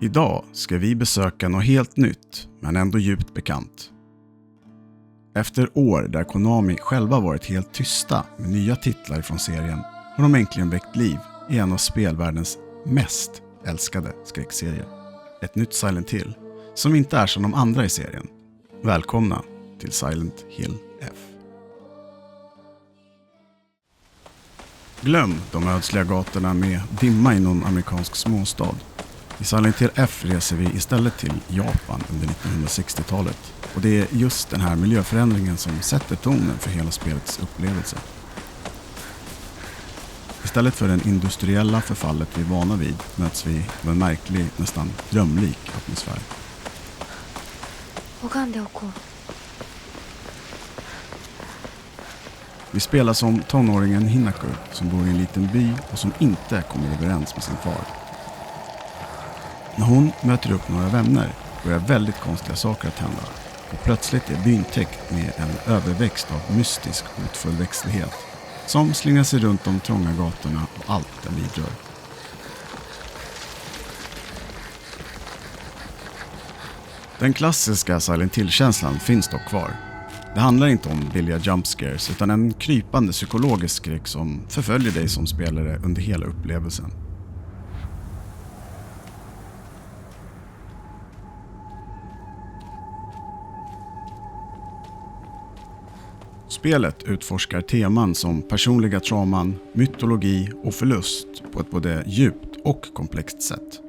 Idag ska vi besöka något helt nytt, men ändå djupt bekant. Efter år där Konami själva varit helt tysta med nya titlar från serien har de äntligen väckt liv i en av spelvärldens mest älskade skräckserier. Ett nytt Silent Hill, som inte är som de andra i serien. Välkomna till Silent Hill F. Glöm de ödsliga gatorna med dimma i någon amerikansk småstad. I Silent Hill F reser vi istället till Japan under 1960-talet. Och det är just den här miljöförändringen som sätter tonen för hela spelets upplevelse. Istället för den industriella förfallet vi är vana vid möts vi med en märklig, nästan drömlik atmosfär. Vi spelar som tonåringen Hinaku som bor i en liten by och som inte kommer överens med sin far. När hon möter upp några vänner börjar väldigt konstiga saker att hända. Och plötsligt är byn täckt med en överväxt av mystisk hotfull växtlighet som slingar sig runt de trånga gatorna och allt den vidrör. Den klassiska Silent Hill-känslan finns dock kvar. Det handlar inte om billiga jumpscares utan en krypande psykologisk skräck som förföljer dig som spelare under hela upplevelsen. Spelet utforskar teman som personliga trauman, mytologi och förlust på ett både djupt och komplext sätt.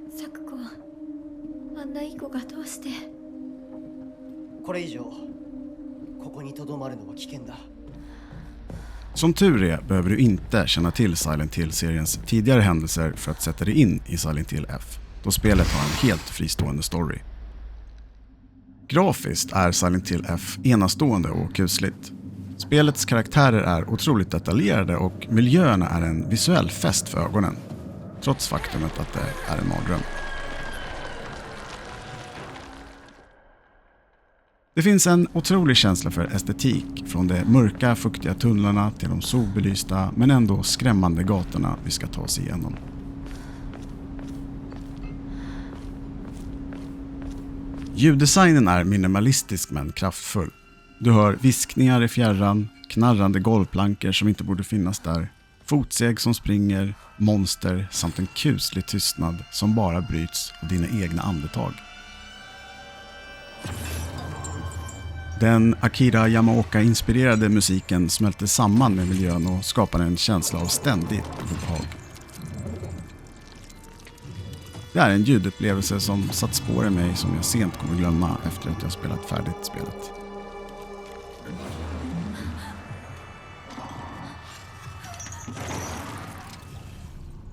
Som tur är behöver du inte känna till Silent Hill-seriens tidigare händelser för att sätta dig in i Silent Hill F, då spelet har en helt fristående story. Grafiskt är Silent Hill F enastående och kusligt. Spelets karaktärer är otroligt detaljerade och miljöerna är en visuell fest för ögonen, trots faktumet att det är en mardröm. Det finns en otrolig känsla för estetik, från de mörka, fuktiga tunnlarna till de solbelysta men ändå skrämmande gatorna vi ska ta oss igenom. Ljuddesignen är minimalistisk men kraftfull. Du hör viskningar i fjärran, knarrande golvplankor som inte borde finnas där, fotsteg som springer, monster samt en kuslig tystnad som bara bryts av dina egna andetag. Den Akira Yamaoka-inspirerade musiken smälter samman med miljön och skapar en känsla av ständigt obehag. Det är en ljudupplevelse som satt spår i mig som jag sent kommer glömma efter att jag spelat färdigt spelet.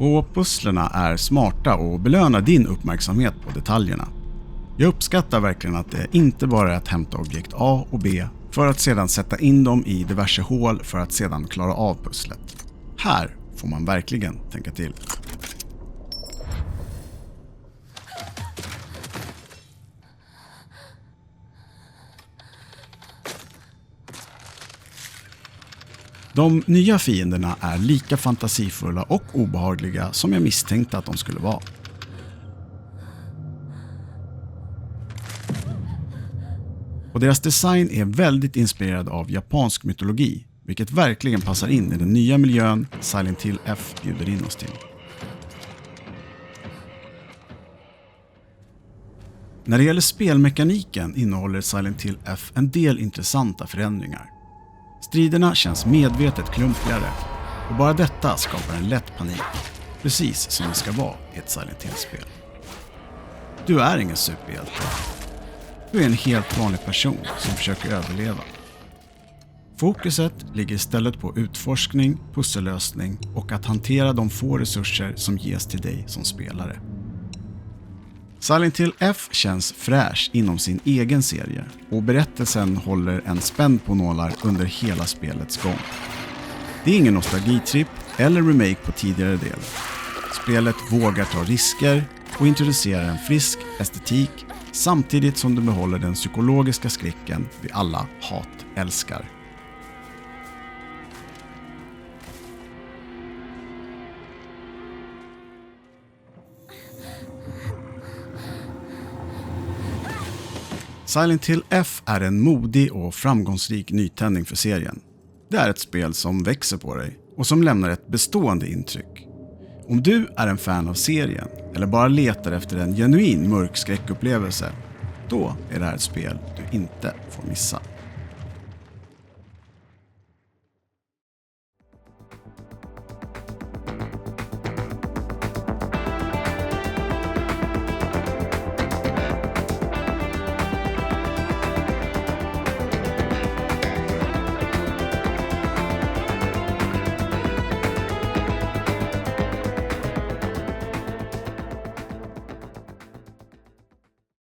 Och pusslerna är smarta och belönar din uppmärksamhet på detaljerna. Jag uppskattar verkligen att det inte bara är att hämta objekt A och B för att sedan sätta in dem i diverse hål för att sedan klara av pusslet. Här får man verkligen tänka till. De nya fienderna är lika fantasifulla och obehagliga som jag misstänkte att de skulle vara. Och deras design är väldigt inspirerad av japansk mytologi, vilket verkligen passar in i den nya miljön Silent Hill F bjuder in oss till. När det gäller spelmekaniken innehåller Silent Hill F en del intressanta förändringar. Striderna känns medvetet klumpigare och bara detta skapar en lätt panik, precis som det ska vara i ett Silent Hill-spel. Du är ingen superhjälte. Du är en helt vanlig person som försöker överleva. Fokuset ligger istället på utforskning, pussellösning och att hantera de få resurser som ges till dig som spelare. Silent Hill F känns fräsch inom sin egen serie och berättelsen håller en spänn på nålar under hela spelets gång. Det är ingen nostalgitripp eller remake på tidigare del. Spelet vågar ta risker och introducerar en frisk estetik samtidigt som du behåller den psykologiska skräcken vi alla älskar. Silent Hill F är en modig och framgångsrik nytändning för serien. Det är ett spel som växer på dig och som lämnar ett bestående intryck. Om du är en fan av serien eller bara letar efter en genuin mörk skräckupplevelse, då är det här ett spel du inte får missa.